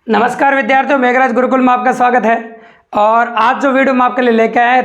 नमस्कार विद्यार्थियों, मेघराज गुरुकुल में आपका स्वागत है। और आज जो वीडियो हम आपके लिए लेके आए हैं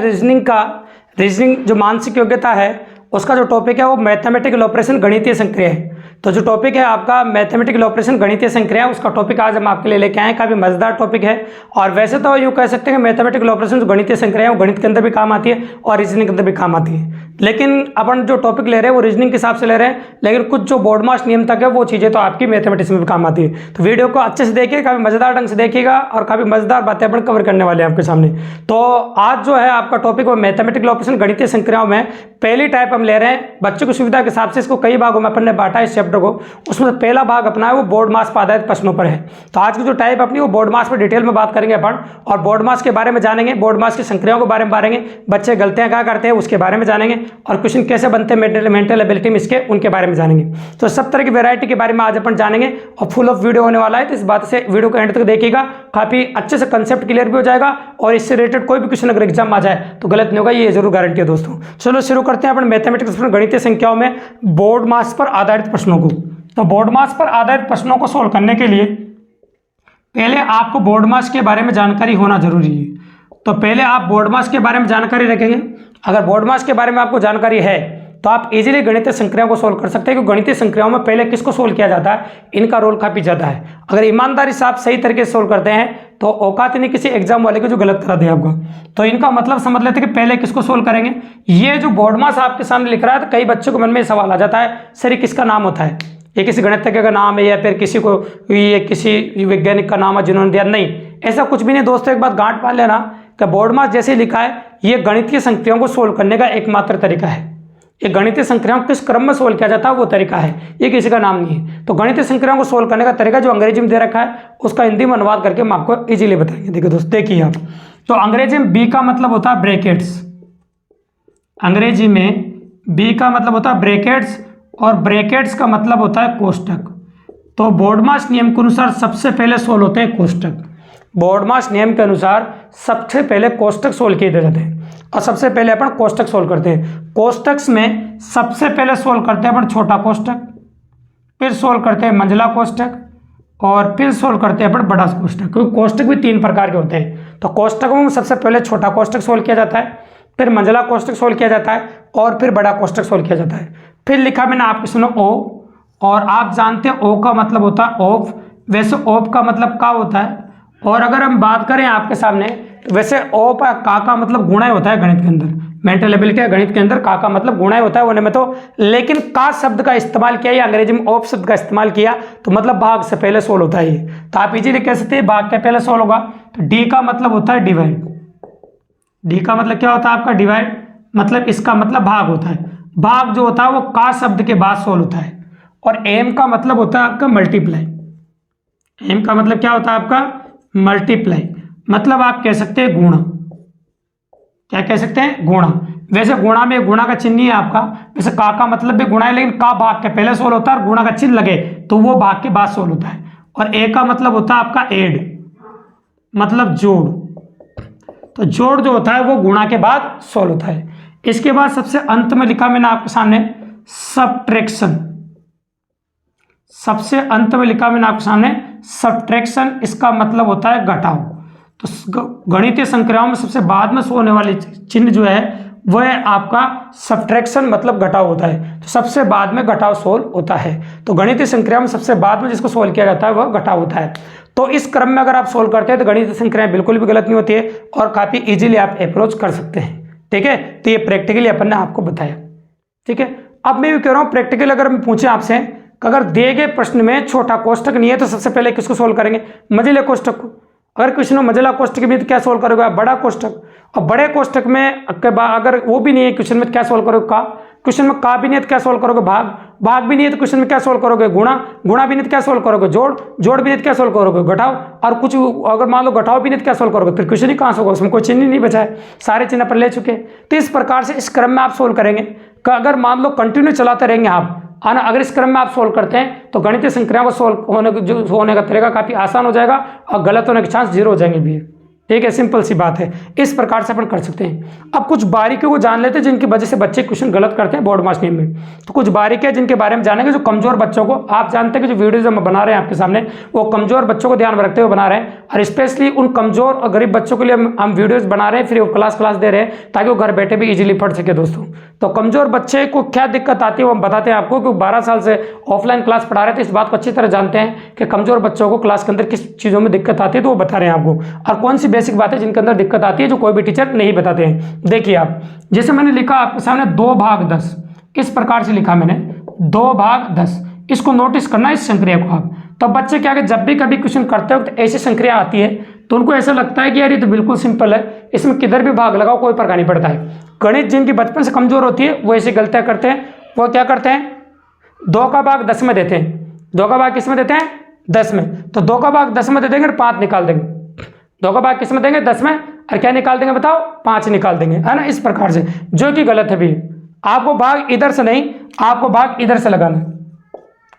रीजनिंग जो मानसिक योग्यता है उसका जो टॉपिक है वो मैथमेटिकल ऑपरेशन गणितीय संक्रिया है। तो जो टॉपिक है आपका मैथमेटिकल ऑपरेशन गणितीय संक्रिया, उसका टॉपिक आज हम आपके लिए लेके आए हैं। काफ़ी मजेदार टॉपिक है। और वैसे तो यूँ कह सकते हैं कि मैथमेटिकल ऑपरेशन जो गणितीय संक्रिया है वो गणित के अंदर भी काम आती है और रीजनिंग के अंदर भी काम आती है। लेकिन अपन जो टॉपिक ले रहे हैं वो रीजनिंग के हिसाब से ले रहे हैं, लेकिन कुछ जो बोर्ड मास नियम तक है वो चीज़ें तो आपकी मैथमेटिक्स में भी काम आती है। तो वीडियो को अच्छे से देखिए, काफ़ी मजेदार ढंग से देखिएगा और काफ़ी मजेदार बातें अपन कवर करने वाले हैं आपके सामने। तो आज जो है आपका टॉपिक वो मैथमेटिकल ऑपरेशन गणितीय संक्रियाओं में पहली टाइप हम ले रहे हैं। बच्चों की सुविधा के हिसाब से इसको कई भागों में अपन ने बांटा है इस चैप्टर को। उसमें पहला भाग अपना है वो बोर्ड मास पर आधारित प्रश्नों पर है। तो आज की जो टाइप अपनी वो बोर्ड मास पर डिटेल में बात करेंगे अपन, और बोर्ड मास के बारे में जानेंगे, बोर्ड मास की संक्रियाओं के बारे में बारेंगे, बच्चे गलतियां क्या करते हैं उसके बारे में जानेंगे, और क्वेश्चन कैसे बनते हैं मेंटल एबिलिटी में इसके उनके बारे में जानेंगे। तो सब तरह की वैरायटी के बारे में आज अपन जानेंगे और फुल ऑफ वीडियो होने वाला है। तो इस बात से वीडियो को एंड तक देखिएगा, काफी अच्छे से कंसेप्ट क्लियर भी हो जाएगा और इससे रिलेटेड कोई भी क्वेश्चन अगर एग्जाम आ जाए तो गलत नहीं होगा, ये जरूर गारंटी है दोस्तों। चलो शुरू करते हैं अपन मैथमेटिक्स गणितीय संख्याओं में बोर्ड मास पर आधारित प्रश्नों को। तो बोर्ड मास पर आधारित प्रश्नों को सोल्व करने के लिए पहले आपको बोर्ड मास के बारे में जानकारी होना जरूरी है। तो पहले आप बोर्ड मास के बारे में जानकारी रखेंगे। अगर बोर्ड मास के बारे में आपको जानकारी है तो आप इजीली गणितीय संक्रियाओं को सोल्व कर सकते हैं, क्योंकि गणितीय संक्रियाओं में पहले किसको सोल्व किया जाता है, इनका रोल काफी ज्यादा है। अगर ईमानदारी से आप सही तरीके से सोल्व करते हैं तो औकात नहीं किसी एग्जाम वाले को जो गलत करा दे आपका। तो इनका मतलब समझ लेते हैं कि पहले किसको सोल्व करेंगे। ये जो बोर्ड मास आपके सामने लिख रहा है तो कई बच्चों के मन में सवाल आ जाता है, सर ये किसका नाम होता है, ये किसी गणितज्ञ का नाम है या फिर ये किसी वैज्ञानिक का नाम है जिन्होंने दिया। नहीं, ऐसा कुछ भी नहीं दोस्तों। एक बात गांठ बांध लेना कि बोर्ड मास जैसे लिखा है ये गणितीय संक्रियाओं को सोल्व करने का एकमात्र तरीका है। ये गणितीय संक्रियाओं को किस क्रम में सोल्व किया जाता है वो तरीका है, ये किसी का नाम नहीं है। तो गणितीय संक्रियाओं को सोल्व करने का तरीका जो अंग्रेजी में दे रखा है उसका हिंदी में अनुवाद करके हम आपको इजीली बताएंगे। देखिए दोस्त, देखिए आप, तो अंग्रेजी में बी का मतलब होता है ब्रैकेट्स। अंग्रेजी में बी का मतलब होता है ब्रैकेट्स और ब्रैकेट्स का मतलब होता है कोष्टक। तो बोर्ड मास नियम के अनुसार सबसे पहले सोल्व होते हैं कोष्टक। बोर्ड मास नियम के अनुसार सबसे पहले कोष्टक सोल्व किए जाते हैं और सबसे पहले अपन कोष्टक सोल्व करते हैं। कोष्टक में सबसे पहले सोल्व करते हैं अपन छोटा कोष्टक, फिर सोल्व करते हैं मंझला कोष्टक और फिर सोल्व करते हैं अपन बड़ा कोष्टक, क्योंकि कोष्टक भी तीन प्रकार के होते हैं। तो कोष्टकों में सबसे पहले छोटा कोष्टक सोल्व किया जाता है, फिर मंझला कोष्टक सोल्व किया जाता है और फिर बड़ा कोष्टक सोल्व किया जाता है। फिर लिखा मैंने आपके सुनो ओ, और आप जानते हैं ओ का मतलब होता है ऑफ। वैसे ऑफ का मतलब का होता है, और अगर हम बात करें आपके सामने वैसे ऑफ का मतलब गुणा होता है गणित के अंदर। मेंटल एबिलिटी है गणित के अंदर का मतलब गुणा होता है होने में तो, लेकिन का शब्द का इस्तेमाल किया या अंग्रेजी में ऑफ शब्द का इस्तेमाल किया तो मतलब भाग से पहले सोल्व होता है ये। तो आप इजीली कह सकते हैं भाग के पहले सोल्व होगा। तो डी का मतलब होता है डिवाइड। डी का मतलब क्या होता है आपका डिवाइड, मतलब इसका मतलब भाग होता है। भाग जो होता है वो का शब्द के बाद सोल्व होता है। और एम का मतलब होता है आपका मल्टीप्लाई। एम का मतलब क्या होता है आपका मल्टीप्लाई, मतलब आप कह सकते हैं गुणा। क्या कह सकते हैं, गुणा। वैसे गुणा में गुणा का चिन्ह नहीं है आपका, वैसे का मतलब भी गुणा है, लेकिन का भाग के पहले सोल्व होता है और गुणा का चिन्ह लगे तो वो भाग के बाद सोल्व होता है। और ए का मतलब होता है आपका एड, मतलब जोड़। तो जोड़ जो होता है वो गुणा के बाद सोल्व होता है। इसके बाद सबसे अंत में लिखा मैंने आपके सामने सब्ट्रैक्शन। सबसे अंत में लिखा मैंने आपके सामने सब्ट्रैक्शन, इसका मतलब होता है घटाव। तो गणितीय संक्रियाओं में सबसे बाद में होने वाले चिन्ह जो है वह है आपका सब्ट्रैक्शन, मतलब घटाव होता है। तो सबसे बाद में घटाव सोल्व होता है। तो गणितीय संक्रियाओं में सबसे बाद में जिसको सोल्व किया जाता है वह घटाव होता है। तो इस क्रम में अगर आप सोल्व करते हैं तो गणितीय संक्रियाएं बिल्कुल भी गलत नहीं होती है और काफी इजीली आप अप्रोच कर सकते हैं। ठीक है, तो ये प्रैक्टिकली अपन ने आपको बताया। ठीक है, अब मैं भी कह रहा हूँ प्रैक्टिकल अगर मैं पूछे आपसे कि अगर दिए गए प्रश्न में छोटा कोष्टक नहीं है तो सबसे पहले किसको सोल्व करेंगे, मंझले कोष्टक को। अगर क्वेश्चन में मंझला कोष्टक में तो क्या सोल्व करोगे आप, बड़ा कोष्टक। और बड़े कोष्टक में अगर वो भी नहीं है क्वेश्चन में क्या सोल्व करोगे, का। क्वेश्चन में का भी नहीं है तो क्या सोल्व करोगे, भाग। भाग भी नहीं है तो क्वेश्चन में क्या सोल्व करोगे, गुणा। गुणा भी नहीं तो क्या सोल्व करोगे, जोड़। जोड़ भी नहीं तो क्या सोल्व करोगे, घटाव। और कुछ अगर मान लो घटाव भी नहीं तो क्या सोल्व करोगे, फिर क्वेश्चन ही कहाँ से होगा, उसमें कोई चिन्ह ही नहीं बचा है, सारे चिन्ह पर ले चुके हैं। तो इस प्रकार से इस क्रम में आप सोल्व करेंगे। अगर मान लो कंटिन्यू चलाते रहेंगे आप, अगर इस क्रम में आप सोल्व करते हैं तो गणितीय संक्रियाओं को सोल्व होने का तरीका काफी आसान हो जाएगा और गलत होने के चांस जीरो हो जाएंगे भी। ठीक है, सिंपल सी बात है। इस प्रकार से अपन कर सकते हैं। अब कुछ बारीकियों को जान लेते हैं जिनकी वजह से बच्चे क्वेश्चन गलत करते हैं बोर्ड मार्क्स नियम में। तो कुछ बारीकियां जिनके बारे में जानेंगे, जो कमजोर बच्चों को, आप जानते हैं कि जो वीडियोज हम बना रहे हैं आपके सामने, वो कमजोर बच्चों को ध्यान में रखते हुए बना रहे हैं, और स्पेशली उन कमजोर और गरीब बच्चों के लिए हम वीडियोज बना रहे हैं, फ्री ऑफ क्लास दे रहे हैं, ताकि वो घर बैठे भी इजीली पढ़ सके दोस्तों। तो कमजोर बच्चे को क्या दिक्कत आती है वो हम बताते हैं आपको, क्योंकि 12 साल से ऑफलाइन क्लास पढ़ा रहे थे, इस बात को अच्छी तरह जानते हैं कि कमजोर बच्चों को क्लास के अंदर किस चीज़ों में दिक्कत आती है, तो वो बता रहे हैं आपको, और कौन सी बेसिक बातें जिनके अंदर दिक्कत आती है जो कोई भी टीचर नहीं बताते हैं। देखिए आप, जैसे मैंने लिखा आपके सामने 2/10, इस प्रकार से लिखा मैंने 2/10, इसको नोटिस करना इस संक्रिया को आप। तो बच्चे क्या, जब भी कभी क्वेश्चन करते वक्त ऐसी संक्रिया आती है तो उनको ऐसा लगता है कि यार ये तो बिल्कुल सिंपल है, इसमें किधर भी भाग लगाओ कोई फर्क नहीं पड़ता है। गणित जिनकी बचपन से कमजोर होती है वो ऐसी गलतियां करते हैं। वो क्या करते हैं, 2/10 में देते हैं। 2 का भाग किस में देते हैं, 10 में। तो 2 का भाग 10 में दे देंगे और 5 निकाल देंगे। 2 का भाग किस में देंगे, 10 में, और क्या निकाल देंगे बताओ, 5 निकाल देंगे, है ना। इस प्रकार से, जो कि गलत है भी। आपको भाग इधर से नहीं, आपको भाग इधर से लगाना है।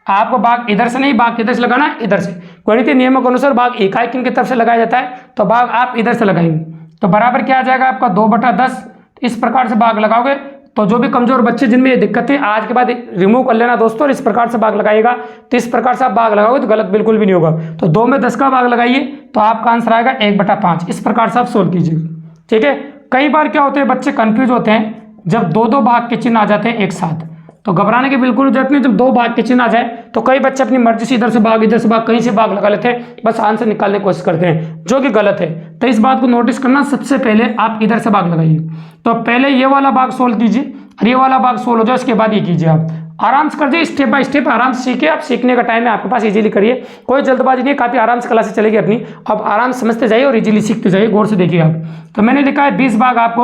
आपको भाग इधर से नहीं, भाग किधर से लगाना है, इधर से। गणितीय नियमों के अनुसार भाग इकाई किन की तरफ से लगाया जाता है, तो भाग आप इधर से लगाएंगे। तो बराबर क्या आ जाएगा आपका 2/10। इस प्रकार से भाग लगाओगे तो जो भी कमजोर बच्चे जिनमें ये दिक्कत है, आज के बाद रिमूव कर लेना दोस्तों, और इस प्रकार से भाग लगाइएगा। तो इस प्रकार से आप भाग लगाओगे तो गलत बिल्कुल भी नहीं होगा। तो 2 में 10 का भाग लगाइए तो आपका आंसर आएगा 1/5। इस प्रकार से आप सोल्व कीजिएगा, ठीक है। कई बार क्या होते हैं, बच्चे कंफ्यूज होते हैं जब 2-2 भाग के चिन्ह आ जाते हैं एक साथ, तो घबराने की बिल्कुल जरूरत नहीं। जब 2 भाग के चिन्ह आ जाए तो कई बच्चे अपनी मर्जी से इधर से भाग, इधर से भाग, कहीं से भाग लगा लेते हैं, बस आंसर निकालने की कोशिश करते हैं, जो कि गलत है। तो इस बात को नोटिस करना, सबसे पहले आप इधर से भाग लगाइए। तो पहले ये वाला भाग सोल्व कीजिए, और ये वाला भाग सोल्व हो जाए, उसके बाद ये कीजिए। आप आराम से कर दिए, स्टेप बाय स्टेप आराम से सीखिए। आप सीखने का टाइम है आपके पास, इजीली करिए, कोई जल्दबाजी नहीं है, काफी आराम से क्लासेस चलेगी अपनी। अब आराम से समझते जाइए और इजीली सीखते जाइए, गौर से देखिए आप। तो मैंने लिखा है 20 भाग आपको।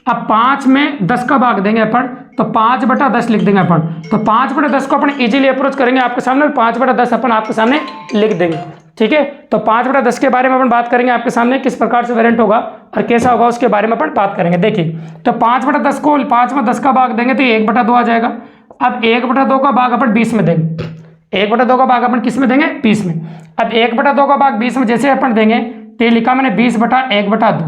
अब 5 में 10 का भाग देंगे अपन, तो 5/10 लिख देंगे अपन। तो 5/10 को अपन इजीली अप्रोच करेंगे आपके सामने, 5/10 अपन आपके सामने लिख देंगे, ठीक है। तो 5/10 के बारे में अपन बात करेंगे आपके सामने, किस प्रकार से वेरिएंट होगा और कैसा होगा उसके बारे में अपन बात करेंगे। देखिए, तो 5/10 को 5 में 10 का भाग देंगे तो 1/2 आ जाएगा। अब 1/2 का भाग अपन 20 में देंगे। 1/2 का भाग अपन किस में देंगे, 20 में। अब 1/2 का भाग 20 में जैसे अपन देंगे, तो लिखा मैंने 20/1/2।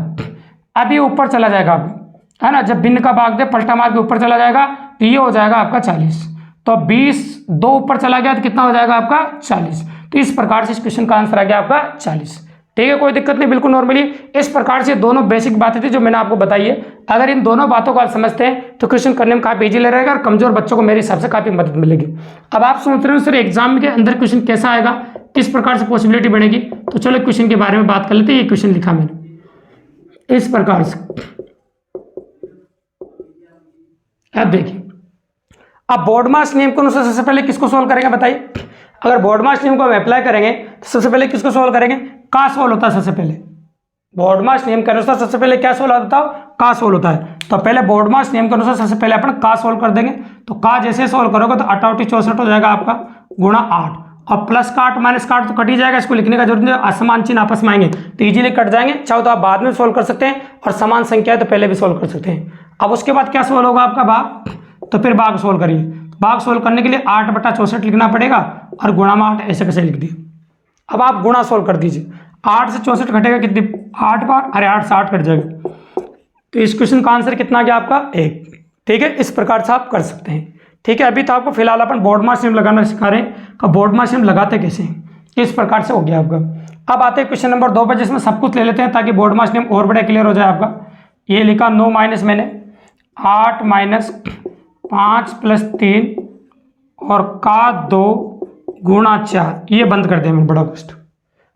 अब ये ऊपर चला जाएगा आपका, है ना। जब भिन्न का भाग दे पलटा मार के ऊपर चला जाएगा, तो ये हो जाएगा आपका 40। तो 20 2 ऊपर चला गया तो कितना हो जाएगा आपका 40। तो इस प्रकार से इस क्वेश्चन का आंसर आ गया आपका 40, ठीक है। कोई दिक्कत नहीं, बिल्कुल नॉर्मली। इस प्रकार से दोनों बेसिक बातें थी जो मैंने आपको बताई है। अगर इन दोनों बातों को आप समझते हैं तो क्वेश्चन करने में काफी इजी रहेगा, और कमजोर बच्चों को मेरे हिसाब से काफी मदद मिलेगी। अब आप सोच रहे हो सर एग्जाम के अंदर क्वेश्चन कैसा आएगा, किस प्रकार से पॉसिबिलिटी बनेगी, तो चलो क्वेश्चन के बारे में बात कर लेते हैं। ये क्वेश्चन लिखा मैंने इस प्रकार से, अब देखिए। अब बोर्ड मार्क्स नियम के अनुसार सबसे पहले किसको सोल्व करेंगे बताइए। अगर बोर्ड मार्क्स नियम को हम अप्लाई करेंगे तो सबसे पहले किसको सोल्व करेंगे, का सोल्व होता है सबसे पहले। बोर्ड मार्क्स नियम के अनुसार सबसे पहले क्या सोल्व होता है, का सोल्व होता है। तो पहले बोर्ड मार्क्स नियम के अनुसार सबसे पहले अपन का सोल्व कर देंगे। तो का जैसे सोल्व करोगे तो 8 64 हो जाएगा आपका, गुणा 8, और प्लस का 8 माइनस का 8 तो कट ही जाएगा, इसको लिखने का जरूरत नहीं, असमान चिन्ह आपस में आएंगे तो इजीली कट जाएंगे। चाहो तो आप बाद में सोल्व कर सकते हैं, और समान संख्या है तो पहले भी सोल्व कर सकते हैं। अब उसके बाद क्या सोल्व होगा आपका भाग, तो फिर भाग सोल्व करिए। भाग सोल्व करने के लिए 8/64 लिखना पड़ेगा, और गुणा में 8 ऐसे कैसे लिख दिए। अब आप गुणा सोल्व कर दीजिए, 8 से 64 घटेगा कितनी, 8 बार, अरे 8 से 8 कट जाएगा। तो इस क्वेश्चन का आंसर कितना आ गया आपका 1, ठीक है। इस प्रकार से आप कर सकते हैं, ठीक है। अभी तो आपको फिलहाल अपन बोर्ड मार्क्स नियम लगाना सिखा रहे हैं कि बोर्ड मार्क्स नियम लगाते कैसे हैं, इस प्रकार से हो गया आपका। अब आते हैं क्वेश्चन नंबर 2 पर, जिसमें सब कुछ ले लेते हैं ताकि बोर्ड मार्क्स नियम और बड़ा क्लियर हो जाए आपका। ये लिखा 9 माइनस मैंने 8 माइनस 5 प्लस 3 और का 2 गुणा 4, ये बंद कर दिया मैंने बड़ा कष्ट।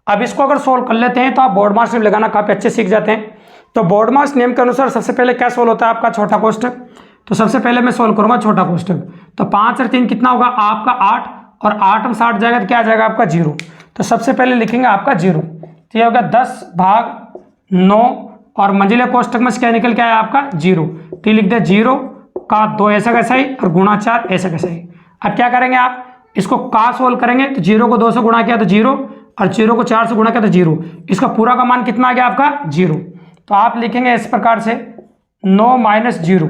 अब इसको अगर सोल्व कर लेते हैं तो आप बोर्ड मार्क्स नियम लगाना काफी अच्छे सीख जाते हैं। तो बोर्ड मार्क्स नियम के अनुसार सबसे पहले क्या सोल्व होता है आपका, छोटा कोष्ठक। तो सबसे पहले मैं सोल्व करूंगा छोटा कोष्ठक। तो 5 और 3 कितना होगा आपका 8, और 8 में 60 जाएगा तो क्या आ जाएगा आपका 0। तो सबसे पहले लिखेंगे आपका 0, तो ये होगा 10/9, और मंजिले कोष्ठक में से क्या निकल के आया आपका 0, तो ये लिख दिया 0 का 2 ऐसा कैसा ही, और गुणा 4 ऐसा कैसा ही। अब क्या करेंगे आप, इसको का सोल्व करेंगे तो 0 को 2 से गुणा किया तो 0, और 0 को 4 से गुणा किया तो 0। इसका पूरा का मान कितना आ गया आपका 0। तो आप लिखेंगे इस प्रकार से 9 माइनस 0,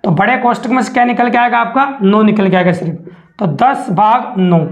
तो बड़े कोष्ठक में से क्या निकल के आएगा आपका 9 निकल के आएगा सिर्फ। तो 10/9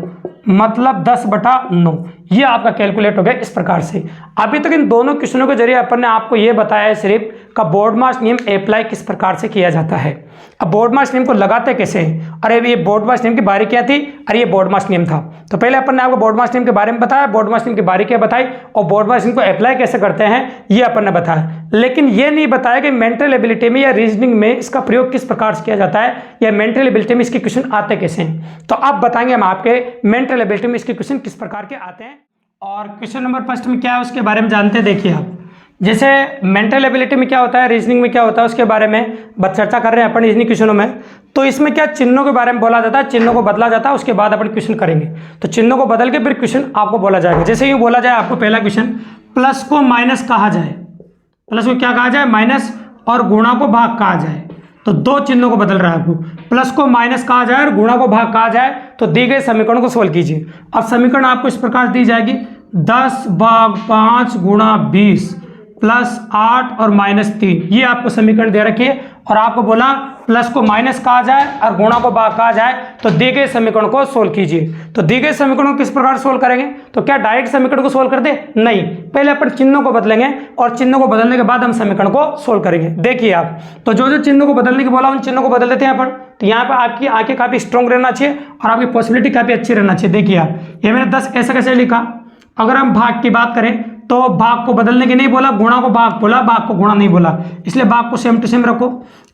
मतलब 10/9, ये आपका कैलकुलेट हो गया इस प्रकार से। अभी तक इन दोनों क्वेश्चनों के जरिए अपन ने आपको ये बताया है सिर्फ का बोर्ड मास नियम अप्लाई किस प्रकार से किया जाता है। अब बोर्ड मास नियम को लगाते कैसे हैं, अरे ये बोर्ड मास नियम की बारी क्या थी, अरे ये बोर्ड मास नियम था। तो पहले अपन ने आपको बोर्ड मास नियम के बारे में बताया, बोर्ड मास नियम की बारी क्या बताई और बोर्ड मास नियम को अप्लाई कैसे करते हैं ये अपन ने बताया। लेकिन ये नहीं बताया कि मेंटल एबिलिटी में या रीजनिंग में इसका प्रयोग किस प्रकार से किया जाता है या मेंटल एबिलिटी में इसके क्वेश्चन आते कैसे हैं। तो अब बताएंगे हम आपके मेंटल एबिलिटी में इसके क्वेश्चन किस प्रकार के आते हैं। और क्वेश्चन नंबर फर्स्ट में क्या है उसके बारे में जानते हैं। देखिए आप, जैसे मेंटल एबिलिटी में क्या होता है, रीजनिंग में क्या होता है उसके बारे में चर्चा कर रहे हैं अपन रीजनिंग क्वेश्चनों में। तो इसमें क्या चिन्हों के बारे में बोला जाता है, चिन्हों को बदला जाता है, उसके बाद अपन क्वेश्चन करेंगे। तो चिन्हों को बदल के फिर क्वेश्चन आपको बोला जाएगा। जैसे ये बोला जाए आपको पहला क्वेश्चन, प्लस को माइनस कहा जाए, प्लस को क्या कहा जाए माइनस, और गुणा को भाग कहा जाए। तो दो चिन्हों को बदल रहा है आपको, प्लस को माइनस कहा जाए और गुणा को भाग कहा जाए। तो दी गए समीकरण को सोल्व कीजिए। अब समीकरण आपको इस प्रकार दी जाएगी, 10/5 गुणा 20 प्लस 8 और -3, ये आपको समीकरण दे रखी है। और आपको बोला प्लस को माइनस कहा जाए और गुणा को भाग कहा जाए। तो दी गए समीकरण को सोल्व कीजिए। तो दी गए समीकरण को किस प्रकार सोल्व करेंगे, तो क्या डायरेक्ट समीकरण को सोल्व कर दे, नहीं, पहले अपन चिन्हों को बदलेंगे और चिन्हों को बदलने के बाद हम समीकरण को सोल्व करेंगे। देखिए आप, तो जो जो चिन्हों को बदलने की बोला उन चिन्हों को बदल देते हैं अपन। तो यहाँ पर आपकी आंखें काफी स्ट्रॉन्ग रहना चाहिए और आपकी पॉसिबिलिटी काफी अच्छी रहना चाहिए। देखिए आप, ये मैंने 10 ऐसा कैसे लिखा। अगर हम भाग की बात करें तो भाग को बदलने की नहीं बोला, गुणा को भाग बोला, भाग को गुणा नहीं बोला, इसलिए भाग को सेम टू सेम रखो।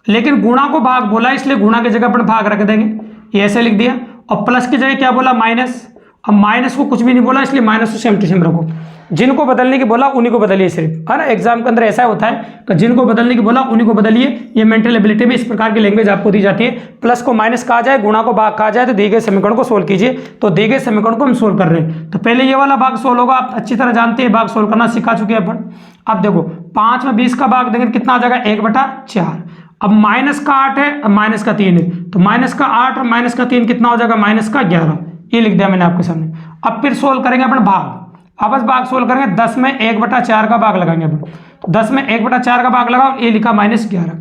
लेकिन गुणा को भाग बोला इसलिए गुणा की जगह पर भाग रख देंगे, ये ऐसे लिख दिया। और प्लस की जगह क्या बोला माइनस, अब माइनस को कुछ भी नहीं बोला इसलिए माइनस को सेम टू सेम रखो। जिनको बदलने की बोला उन्हीं को बदलिए सिर्फ, है ना। एग्जाम के अंदर ऐसा होता है कि जिनको बदलने की बोला उन्हीं को बदलिए। ये मेंटल एबिलिटी में इस प्रकार की लैंग्वेज आपको दी जाती है। प्लस को माइनस कहा जाए, गुणा को भाग कहा जाए, तो दिए गए समीकरण को सोल्व कीजिए। तो दिए गए समीकरण को हम सोल्व कर रहे हैं। तो पहले ये वाला भाग सोल्व होगा, आप अच्छी तरह जानते हैं, भाग सोल्व करना सिखा चुके हैं अपन। अब देखो 5 में 20 का भाग देंगे कितना आ जाएगा, 1/4। अब माइनस का 8 है, अब माइनस का 3 है, तो माइनस का 8 और माइनस का 3 कितना हो जाएगा, माइनस का 11। ये लिख दिया मैंने आपके सामने। अब फिर सोल्व करेंगे अपन भाग, आपस भाग सोल्व करेंगे। 10 में 1/4 का भाग लगाएंगे अपन। तो 10 में 1/4 का भाग लगाओ, ये लिखा -11।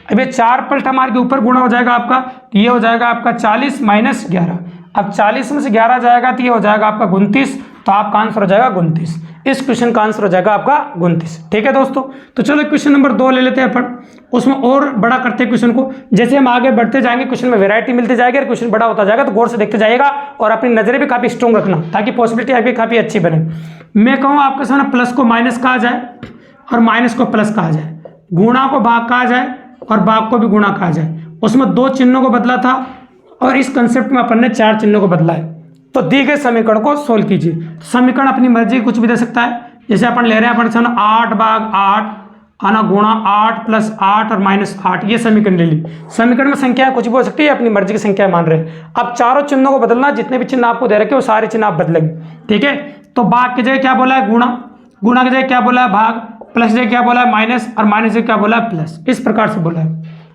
अब ये 4 पलट हमारे के ऊपर गुणा हो जाएगा आपका, तो ये हो जाएगा आपका 40 - 11। अब 40 में से 11 जाएगा तो ये हो जाएगा आपका 29। तो आपका आंसर हो जाएगा 29। इस क्वेश्चन का आंसर हो जाएगा आपका 29। ठीक है दोस्तों, तो चलो क्वेश्चन नंबर 2 ले लेते हैं अपन। उसमें और बड़ा करते हैं क्वेश्चन को। जैसे हम आगे बढ़ते जाएंगे क्वेश्चन में वैरायटी मिलती जाएगी और क्वेश्चन बड़ा होता जाएगा, तो गौर से देखते जाइएगा और अपनी नजरें भी काफी स्ट्रॉन्ग रखना ताकि पॉसिबिलिटी आपकी काफी अच्छी बने। मैं कहूँ आपके सामने प्लस को माइनस कहा जाए और माइनस को प्लस कहा जाए, गुणा को भाग कहा जाए और भाग को भी गुणा कहा जाए। उसमें 2 चिन्हों को बदला था और इस कंसेप्ट में अपन ने 4 चिन्हों को बदला है। तो दी गए समीकरण को सोल्व कीजिए। समीकरण अपनी मर्जी कुछ भी दे सकता है। जैसे अपन ले रहे हैं अपन सामने 8/8 आना गुणा 8 + 8 और -8, ये समीकरण ले ली। समीकरण में संख्या कुछ भी हो सकती है, अपनी मर्जी की संख्या मान रहे हैं। अब चारों चिन्हों को बदलना, जितने भी चिन्ह आपको दे रखे वो सारे चिन्ह आप बदलेंगे। ठीक है, तो भाग की जगह क्या बोला है गुणा, गुणा की जगह क्या बोला है भाग, प्लस जगह क्या बोला है माइनस और माइनस जगह क्या बोला है प्लस, इस प्रकार से बोला है।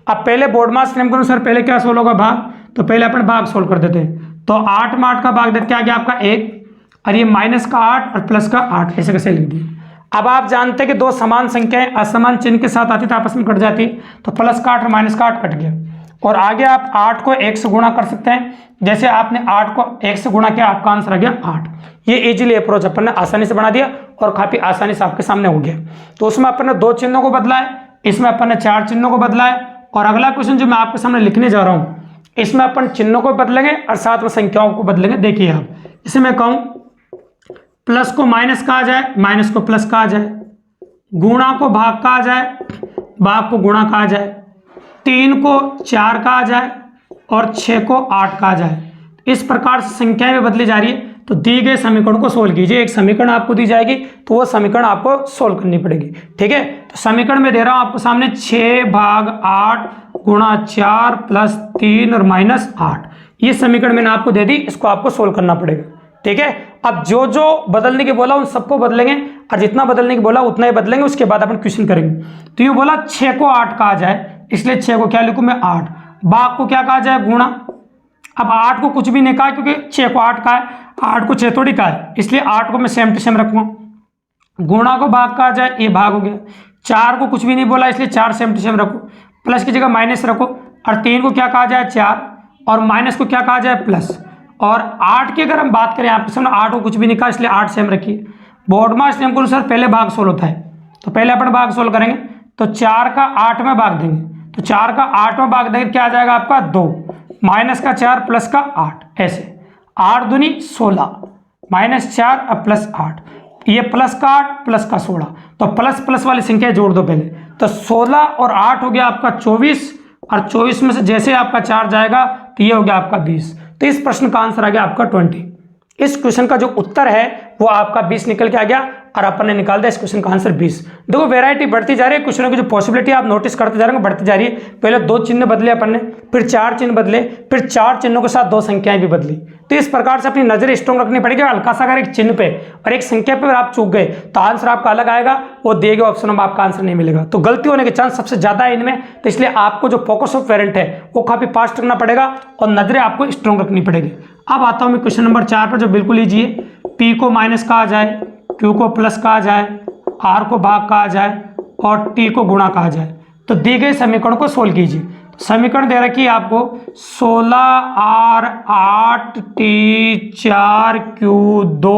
अब पहले बोर्ड मास नियम के अनुसार पहले क्या सोल्व होगा भाग, तो पहले अपन भाग सोल्व कर देते हैं। तो 8 में 8 का भाग देते क्या आ गया आपका 1, और ये माइनस का 8 और प्लस का 8, ऐसे कैसे लिख दिए। अब आप जानते हैं कि दो समान संख्याएं असमान चिन्ह के साथ आती तो आपस में कट जाती, तो प्लस का 8 और माइनस का 8 कट गया। और आगे आप 8 को 1 से गुणा कर सकते हैं। जैसे आपने 8 को 1 से गुणा किया, आपका आंसर आ गया 8। ये इजीली अप्रोच अपन ने आसानी से बना दिया और काफी आसानी से आपके सामने हो गया। तो उसमें अपन ने 2 चिन्हों को बदला है, इसमें अपन ने 4 चिन्हों को बदला है। और अगला क्वेश्चन जो मैं आपके सामने लिखने जा रहा हूं, इसमें अपन चिन्हों को बदलेंगे और साथ में संख्याओं को बदलेंगे। देखिए आप, इसे मैं कहूं प्लस को माइनस कहा जाए, माइनस को प्लस कहा जाए, गुणा को भाग कहा जाए, भाग को गुणा कहा जाए, 3 को 4 कहा जाए और 6 को 8 कहा जाए। इस प्रकार से संख्याएं में बदली जा रही है। तो दी गए समीकरण को सोल्व कीजिए। एक समीकरण आपको दी जाएगी तो वो समीकरण आपको सोल्व करनी पड़ेगी। ठीक है, तो समीकरण में दे रहा हूं आपको सामने 6/8 गुणा 4 + 3 और -8, ये समीकरण मैंने आपको दे दी, इसको आपको सोल्व करना पड़ेगा। ठीक है, अब जो जो बदलने के बोला उन सबको बदलेंगे और जितना बदलने की बोला उतना ही बदलेंगे, उसके बाद अपन क्वेश्चन करेंगे। तो ये बोला 6 को 8 कहा जाए, इसलिए 6 को क्या लिखूं मैं 8, भाग को क्या कहा जाए गुणा। अब 8 को कुछ भी नहीं कहा क्योंकि 6 को 8 का है, 8 को 6 थोड़ी का है, इसलिए 8 को मैं सेम टू सेम रखूंगा। गुणा को भाग कहा जाए, ये भाग हो गया। 4 को कुछ भी नहीं बोला इसलिए 4 सेम टू सेम रखो, प्लस की जगह माइनस रखो, और 3 को क्या कहा जाए 4 और माइनस को क्या कहा जाए प्लस। और 8 की अगर हम बात करें आपके सामने 8 को कुछ भी निकाल, इसलिए 8 सेम रखिए। बोर्डमास नियम के अनुसार पहले भाग सोल्व होता है, तो पहले अपन भाग सोल्व करेंगे। तो 4 का 8 में भाग देंगे, तो 4 का 8 में भाग देंगे, क्या आ जाएगा आपका 2, माइनस का 4 प्लस का 8, ऐसे 8 दूनी 16, माइनस 4 अब प्लस 8, ये प्लस का 8 प्लस का 16, तो प्लस प्लस वाली संख्या जोड़ दो पहले। तो 16 और 8 हो गया आपका 24, और 24 में से जैसे आपका 4 जाएगा तो ये हो गया आपका 20। तो इस प्रश्न का आंसर आ गया आपका 20। इस क्वेश्चन का जो उत्तर है वो आपका 20 निकल के आ गया, और अपन ने निकाल दिया इस क्वेश्चन का आंसर 20। देखो वैरायटी बढ़ती जा रही है, क्वेश्चनों की जो पॉसिबिलिटी आप नोटिस करते जा रहे हैं बढ़ती जा रही है। पहले 2 चिन्ह बदले अपन ने, फिर 4 चिन्ह बदले, फिर 4 चिन्हों के साथ 2 संख्याएं भी बदली। तो इस प्रकार से अपनी नजर स्ट्रॉन्ग रखनी पड़ेगी। हल्का सा अगर एक चिन्ह पे और एक संख्या पे आप चूक गए तो आंसर आपका अलग आएगा, वो दिए गए ऑप्शन में आपका आंसर नहीं मिलेगा। तो गलती होने के चांस सबसे ज्यादा है इनमें, तो इसलिए आपको जो फोकस ऑफ वेरिएंट है वो काफी फास्ट रखना पड़ेगा और नजरें आपको स्ट्रॉन्ग रखनी पड़ेगी। अब आता हूं मैं क्वेश्चन नंबर 4 पर, जो बिल्कुल ईजी है। पी को माइनस कहा जाए, क्यू को प्लस कहा जाए, आर को भाग कहा जाए और टी को गुणा कहा जाए, तो दिए गए समीकरण को सोल्व कीजिए। समीकरण दे रखी है आपको 16R 8T 4Q2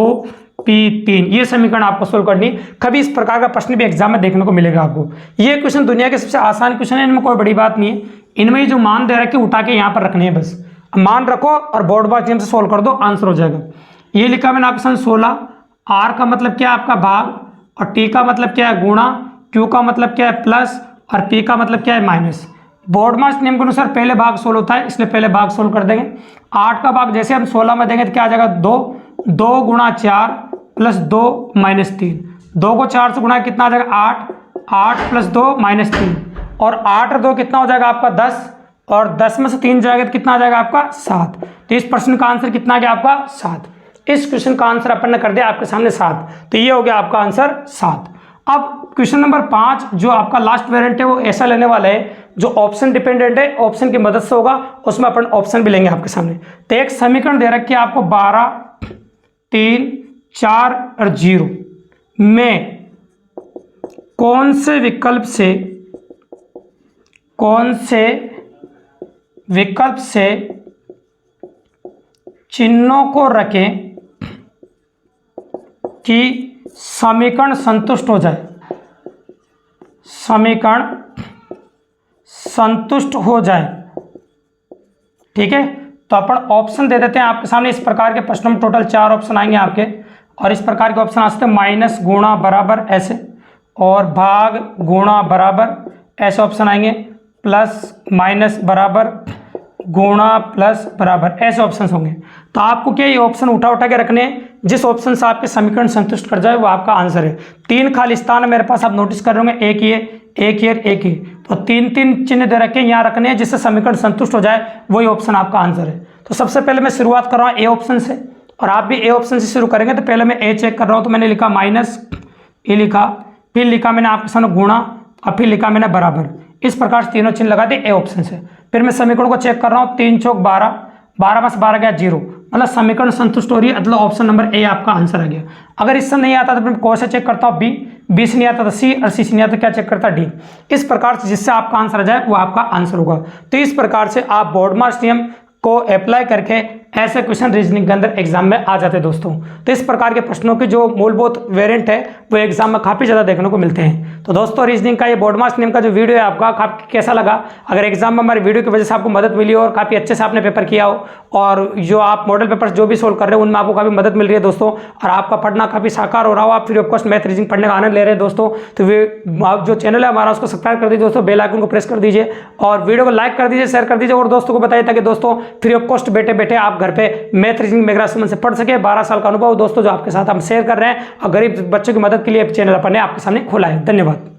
P3, ये समीकरण आपको सोल्व करनी। कभी इस प्रकार का प्रश्न भी एग्जाम में देखने को मिलेगा आपको। ये क्वेश्चन दुनिया के सबसे आसान क्वेश्चन है, इनमें कोई बड़ी बात नहीं है। इनमें जो मान दे रखे उठा के यहाँ पर रखने हैं, बस मान रखो और बोर्ड बार नियम से सोल्व कर दो, आंसर हो जाएगा। ये लिखा मैंने आपके सामने 16, आर का मतलब क्या है आपका भाग, और टी का मतलब क्या है गुणा, क्यू का मतलब क्या है प्लस, और पी का मतलब क्या है माइनस। बोर्डमास नियम के अनुसार पहले भाग सोल्व होता है, इसलिए पहले भाग सोल्व कर देंगे। 8 का भाग जैसे हम 16 में देंगे तो क्या आ जाएगा 2 गुणा 4 प्लस 2 माइनस 3, 2 को 4 से गुणा कितना आ जाएगा 8, 8 प्लस 2 माइनस 3, और 8 और 2 कितना हो जाएगा आपका 10, और 10 में से 3 जाएगा तो कितना आ जाएगा आपका 7। तो इस प्रश्न का आंसर कितना आ गया आपका 7। इस क्वेश्चन का आंसर अपन ने कर दिया आपके सामने 7, तो ये हो गया आपका आंसर 7। अब क्वेश्चन नंबर 5 जो आपका लास्ट वेरिएंट है वो ऐसा लेने वाला है जो ऑप्शन डिपेंडेंट है, ऑप्शन की मदद से होगा, उसमें अपन ऑप्शन भी लेंगे आपके सामने। तो एक समीकरण दे रखी है आपको 12, 3, 4 और 0 में कौन से विकल्प से चिन्हों को रखें कि समीकरण संतुष्ट हो जाए, समीकरण संतुष्ट हो जाए। ठीक है, तो अपन ऑप्शन दे देते हैं आपके सामने। इस प्रकार के प्रश्नों में टोटल 4 ऑप्शन आएंगे आपके, और इस प्रकार के ऑप्शन आ सकते हैं माइनस गुणा बराबर ऐसे, और भाग गुणा बराबर ऐसे ऑप्शन आएंगे, प्लस माइनस बराबर, गुणा प्लस बराबर, ऐसे ऑप्शंस होंगे। तो आपको क्या ये ऑप्शन उठा के रखने हैं, जिस ऑप्शन से आपके समीकरण संतुष्ट कर जाए वो आपका आंसर है। 3 खाली स्थान मेरे पास आप नोटिस कर रहे होंगे, एक ये, एक ये, एक ये, तो 3 चिन्ह दे रखे यहाँ रखने हैं, जिससे समीकरण संतुष्ट हो जाए वही ऑप्शन आपका आंसर है। तो सबसे पहले मैं शुरुआत कर रहा हूँ ए ऑप्शन से, और आप भी ए ऑप्शन से शुरू करेंगे। तो पहले मैं ए चेक कर रहा हूँ, तो मैंने लिखा माइनस, ए लिखा, फिर लिखा मैंने आपके सामने गुणा, और फिर लिखा मैंने बराबर। इस प्रकार से तीनों चिन्ह लगा दिए ए ऑप्शन से। फिर मैं समीकरण को चेक कर रहा हूँ, 3 चौक 12, 12 में से 12 गया 0, मतलब समीकरण संतुष्ट हो रही है, मतलब ऑप्शन नंबर ए आपका आंसर आ गया। अगर इससे नहीं आता तो फिर कौन सा चेक करता हूँ बी से नहीं आता तो सी, और सी से नहीं आता तो क्या चेक करता डी। इस प्रकार से जिससे आपका आंसर आ जाए वो आपका आंसर होगा। तो इस प्रकार से आप बोर्डमास नियम को अप्लाई करके ऐसे क्वेश्चन रीजनिंग के अंदर एग्जाम में आ जाते हैं दोस्तों। तो इस प्रकार के प्रश्नों के जो मूलभूत वेरिएंट है वो एग्जाम में काफ़ी ज़्यादा देखने को मिलते हैं। तो दोस्तों रीजनिंग का ये बोर्डमास नियम का जो वीडियो है आपका काफ़ी कैसा लगा, अगर एग्जाम में हमारी वीडियो की वजह से आपको मदद मिली हो और काफ़ी अच्छे से आपने पेपर किया हो, और जो आप मॉडल पेपर जो भी सोल्व कर रहे हो उनमें आपको काफ़ी मदद मिल रही है दोस्तों, और आपका पढ़ना काफ़ी साकार हो रहा हो, आप free of cost math reasoning पढ़ने का आनंद ले रहे हैं दोस्तों, तो आप जो चैनल है हमारा उसको सब्सक्राइब कर दीजिए दोस्तों, बेल आइकन को प्रेस कर दीजिए, और वीडियो को लाइक कर दीजिए, शेयर कर दीजिए, और दोस्तों को बताइए ताकि दोस्तों फ्री ऑफ कॉस्ट बैठे बैठे आप घर पे मैथ रीजनिंग मेघराज सुमन से पढ़ सके। 12 साल का अनुभव दोस्तों जो आपके साथ हम शेयर कर रहे हैं, और गरीब बच्चों की मदद के लिए चैनल अपन ने आपके सामने खोला है। धन्यवाद।